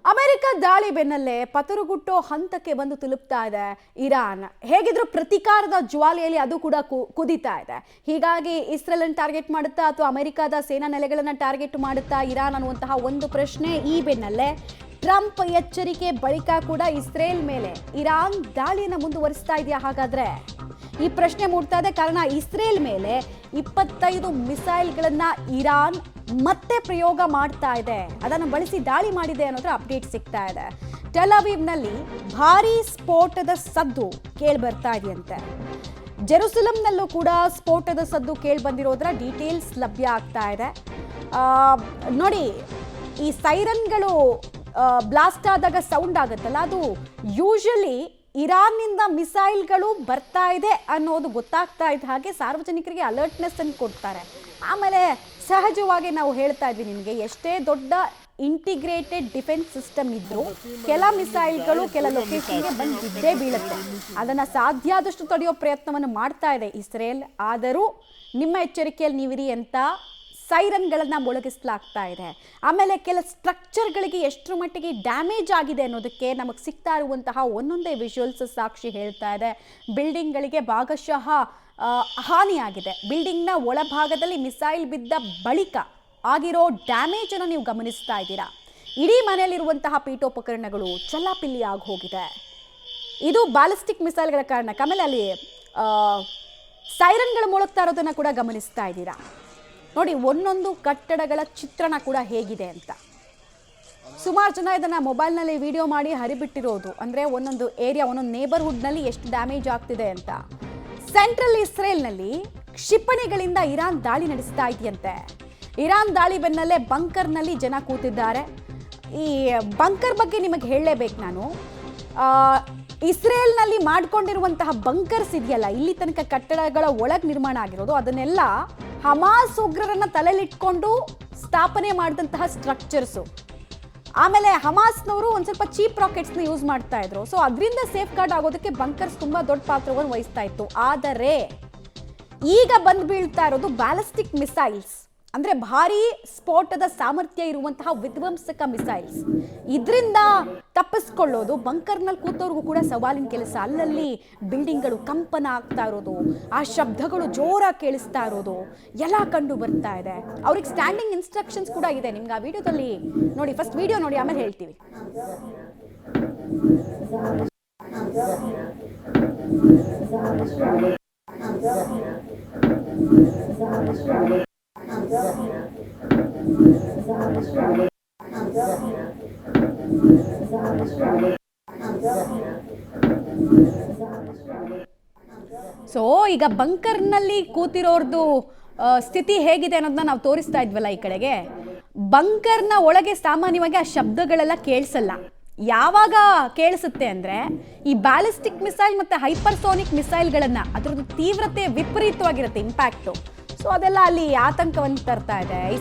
America ದಾಳಿ ಬೆನ್ನಲ್ಲೇ ಪತರುಗುಟ್ಟೋ ಹಂತಕ್ಕೆ ಬಂದು ತಲುಪ್ತಾ ಇದೆ ಇರಾನ್. ಹೇಗಿದ್ರು ಪ್ರತಿಕಾರದ ಜ್ವಾಲೆಯಲ್ಲಿ ಅದು ಕೂಡ ಕುದಿತಾ ಇದೆ. ಹೀಗಾಗಿ ಇಸ್ರೇಲ್ ಅನ್ನು ಟಾರ್ಗೆಟ್ ಮಾಡುತ್ತಾ ಅಥವಾ ಅಮೆರಿಕದ ಸೇನಾ ನೆಲೆಗಳನ್ನು ಟಾರ್ಗೆಟ್ ಮಾಡುತ್ತಾ ಇರಾನ್ ಅನ್ನುವಂತಹ ಒಂದು ಪ್ರಶ್ನೆ. ಈ ಬೆನ್ನಲ್ಲೇ ಟ್ರಂಪ್ ಎಚ್ಚರಿಕೆ ಬಳಿಕ ಕೂಡ ಇಸ್ರೇಲ್ ಮೇಲೆ ಇರಾನ್ ದಾಳಿಯನ್ನು ಮುಂದುವರಿಸ್ತಾ ಇದೆಯಾ? ಹಾಗಾದ್ರೆ ಈ ಪ್ರಶ್ನೆ ಮೂಡ್ತಾ ಇದೆ. ಕಾರಣ ಇಸ್ರೇಲ್ ಮೇಲೆ 25 ಮಿಸೈಲ್ಗಳನ್ನ ಇರಾನ್ ಮತ್ತೆ ಪ್ರಯೋಗ ಮಾಡ್ತಾ ಇದೆ, ಅದನ್ನು ಬಳಸಿ ದಾಳಿ ಮಾಡಿದೆ ಅನ್ನೋದ್ರ ಅಪ್ಡೇಟ್ ಸಿಗ್ತಾ ಇದೆ. ಟೆಲ್ ಅವೀವ್ನಲ್ಲಿ ಭಾರೀ ಸ್ಫೋಟದ ಸದ್ದು ಕೇಳಿ ಬರ್ತಾ ಇದೆಯಂತೆ. ಜೆರುಸಲಂನಲ್ಲೂ ಕೂಡ ಸ್ಫೋಟದ ಸದ್ದು ಕೇಳಿ ಬಂದಿರೋದ್ರ ಡೀಟೇಲ್ಸ್ ಲಭ್ಯ ಆಗ್ತಾ ಇದೆ. ನೋಡಿ, ಈ ಸೈರನ್ಗಳು ಬ್ಲಾಸ್ಟ್ ಆದಾಗ ಸೌಂಡ್ ಆಗುತ್ತಲ್ಲ, ಅದು ಯೂಶಲಿ ಇರಾನ್ನಿಂದ ಮಿಸೈಲ್ಗಳು ಬರ್ತಾ ಇದೆ ಅನ್ನೋದು ಗೊತ್ತಾಗ್ತಾ ಇದ್ದ ಹಾಗೆ ಸಾರ್ವಜನಿಕರಿಗೆ ಅಲರ್ಟ್ನೆಸ್ ಅನ್ನು ಕೊಡ್ತಾರೆ. ಆಮೇಲೆ ಸಹಜವಾಗಿ ನಾವು ಹೇಳ್ತಾ ಇದ್ವಿ ನಿಮಗೆ, ಎಷ್ಟೇ ದೊಡ್ಡ ಇಂಟಿಗ್ರೇಟೆಡ್ ಡಿಫೆನ್ಸ್ ಸಿಸ್ಟಮ್ ಇದ್ರೂ ಕೆಲ ಮಿಸೈಲ್ಗಳು ಕೆಲ ಲೊಕೇಶನ್ಗೆ ಬಂದು ಬಿದ್ದೇ ಬೀಳುತ್ತೆ. ಅದನ್ನು ಸಾಧ್ಯ ಆದಷ್ಟು ತಡೆಯೋ ಪ್ರಯತ್ನವನ್ನು ಮಾಡ್ತಾ ಇದೆ ಇಸ್ರೇಲ್. ಆದರೂ ನಿಮ್ಮ ಎಚ್ಚರಿಕೆಯಲ್ಲಿ ನೀವಿರಿ ಅಂತ ಸೈರನ್ಗಳನ್ನು ಮೊಳಗಿಸಲಾಗ್ತಾ ಇದೆ. ಆಮೇಲೆ ಕೆಲ ಸ್ಟ್ರಕ್ಚರ್ಗಳಿಗೆ ಎಷ್ಟರ ಮಟ್ಟಿಗೆ ಡ್ಯಾಮೇಜ್ ಆಗಿದೆ ಅನ್ನೋದಕ್ಕೆ ನಮಗೆ ಸಿಗ್ತಾ ಇರುವಂತಹ ಒಂದೊಂದೇ ವಿಜುವಲ್ಸ್ ಸಾಕ್ಷಿ ಹೇಳ್ತಾ ಇದೆ. ಬಿಲ್ಡಿಂಗ್ಗಳಿಗೆ ಭಾಗಶಃ ಹಾನಿಯಾಗಿದೆ. ಬಿಲ್ಡಿಂಗ್ನ ಒಳಭಾಗದಲ್ಲಿ ಮಿಸೈಲ್ ಬಿದ್ದ ಬಳಿಕ ಆಗಿರೋ ಡ್ಯಾಮೇಜನ್ನು ನೀವು ಗಮನಿಸ್ತಾ ಇದ್ದೀರಾ. ಇಡೀ ಮನೆಯಲ್ಲಿರುವಂತಹ ಪೀಠೋಪಕರಣಗಳು ಚಲ್ಲಾಪಿಲ್ಲಿ ಆಗಿ ಹೋಗಿದೆ. ಇದು ಬ್ಯಾಲಿಸ್ಟಿಕ್ ಮಿಸೈಲ್ಗಳ ಕಾರಣಕ್ಕೆ. ಆಮೇಲೆ ಅಲ್ಲಿ ಸೈರನ್ಗಳು ಮೊಳಗ್ತಾ ಇರೋದನ್ನು ಕೂಡ ಗಮನಿಸ್ತಾ ಇದ್ದೀರಾ. ನೋಡಿ, ಒಂದೊಂದು ಕಟ್ಟಡಗಳ ಚಿತ್ರಣ ಕೂಡ ಹೇಗಿದೆ ಅಂತ. ಸುಮಾರು ಜನ ಇದನ್ನು ಮೊಬೈಲ್ನಲ್ಲಿ ವಿಡಿಯೋ ಮಾಡಿ ಹರಿಬಿಟ್ಟಿರೋದು. ಅಂದರೆ ಒಂದೊಂದು ಏರಿಯಾ, ಒಂದೊಂದು ನೇಬರ್ಹುಡ್ನಲ್ಲಿ ಎಷ್ಟು ಡ್ಯಾಮೇಜ್ ಆಗ್ತಿದೆ ಅಂತ. ಸೆಂಟ್ರಲ್ ಇಸ್ರೇಲ್ನಲ್ಲಿ ಕ್ಷಿಪಣಿಗಳಿಂದ ಇರಾನ್ ದಾಳಿ ನಡೆಸ್ತಾ ಇದೆಯಂತೆ. ಇರಾನ್ ದಾಳಿ ಬೆನ್ನಲ್ಲೇ ಬಂಕರ್ನಲ್ಲಿ ಜನ ಕೂತಿದ್ದಾರೆ. ಈ ಬಂಕರ್ ಬಗ್ಗೆ ನಿಮಗೆ ಹೇಳಲೇಬೇಕು ನಾನು. ಇಸ್ರೇಲ್ನಲ್ಲಿ ಮಾಡಿಕೊಂಡಿರುವಂತಹ ಬಂಕರ್ಸ್ ಇದೆಯಲ್ಲ, ಇಲ್ಲಿ ತನಕ ಕಟ್ಟಡಗಳ ಒಳಗೆ ನಿರ್ಮಾಣ ಆಗಿರೋದು, ಅದನ್ನೆಲ್ಲ ಹಮಾಸ್ ಉಗ್ರರನ್ನ ತಲೆಲಿಟ್ಕೊಂಡು ಸ್ಥಾಪನೆ ಮಾಡಿದಂತಹ ಸ್ಟ್ರಕ್ಚರ್ಸು. ಆಮೇಲೆ ಹಮಾಸ್ನವರು ಒಂದು ಸ್ವಲ್ಪ ಚೀಪ್ ರಾಕೆಟ್ಸ್ನ ಯೂಸ್ ಮಾಡ್ತಾ ಇದ್ರು. ಸೊ ಅದರಿಂದ ಸೇಫ್ ಗಾರ್ಡ್ ಆಗೋದಕ್ಕೆ ಬಂಕರ್ಸ್ ತುಂಬಾ ದೊಡ್ಡ ಪಾತ್ರವನ್ನು ವಹಿಸ್ತಾ ಇತ್ತು. ಆದರೆ ಈಗ ಬಂದು ಬೀಳ್ತಾ ಇರೋದು ಬ್ಯಾಲಿಸ್ಟಿಕ್ ಮಿಸೈಲ್ಸ್, ಅಂದರೆ ಭಾರೀ ಸ್ಫೋಟದ ಸಾಮರ್ಥ್ಯ ಇರುವಂತಹ ವಿಧ್ವಂಸಕ ಮಿಸೈಲ್ಸ್. ಇದರಿಂದ ತಪ್ಪಿಸ್ಕೊಳ್ಳೋದು ಬಂಕರ್ನಲ್ಲಿ ಕೂತವ್ರಿಗೂ ಕೂಡ ಸವಾಲಿನ ಕೆಲಸ. ಅಲ್ಲಲ್ಲಿ ಬಿಲ್ಡಿಂಗ್ಗಳು ಕಂಪನ ಆಗ್ತಾ ಇರೋದು, ಆ ಶಬ್ದಗಳು ಜೋರಾಗಿ ಕೇಳಿಸ್ತಾ ಇರೋದು ಎಲ್ಲ ಕಂಡು ಬರ್ತಾ ಇದೆ. ಅವ್ರಿಗೆ ಸ್ಟ್ಯಾಂಡಿಂಗ್ ಇನ್ಸ್ಟ್ರಕ್ಷನ್ಸ್ ಕೂಡ ಇದೆ. ನಿಮ್ಗೆ ಆ ವಿಡಿಯೋದಲ್ಲಿ ನೋಡಿ, ಫಸ್ಟ್ ವಿಡಿಯೋ ನೋಡಿ, ಆಮೇಲೆ ಹೇಳ್ತೀವಿ. ಸೊ ಈಗ ಬಂಕರ್ನಲ್ಲಿ ಕೂತಿರೋರ್ದು ಸ್ಥಿತಿ ಹೇಗಿದೆ ಅನ್ನೋದನ್ನ ನಾವು ತೋರಿಸ್ತಾ ಇದ್ವಲ್ಲ ಈ ಕಡೆಗೆ. ಬಂಕರ್ನ ಒಳಗೆ ಸಾಮಾನ್ಯವಾಗಿ ಆ ಶಬ್ದಗಳೆಲ್ಲ ಕೇಳಿಸಲ್ಲ. ಯಾವಾಗ ಕೇಳಿಸುತ್ತೆ ಅಂದರೆ ಈ ಬ್ಯಾಲಿಸ್ಟಿಕ್ ಮಿಸೈಲ್ ಮತ್ತು ಹೈಪರ್ಸೋನಿಕ್ ಮಿಸೈಲ್ಗಳನ್ನು, ಅದರದ್ದು ತೀವ್ರತೆ ವಿಪರೀತವಾಗಿರುತ್ತೆ ಇಂಪ್ಯಾಕ್ಟು. ಸೊ ಅದೆಲ್ಲ ಅಲ್ಲಿ ಆತಂಕವನ್ನು ತರ್ತಾ ಇದೆ.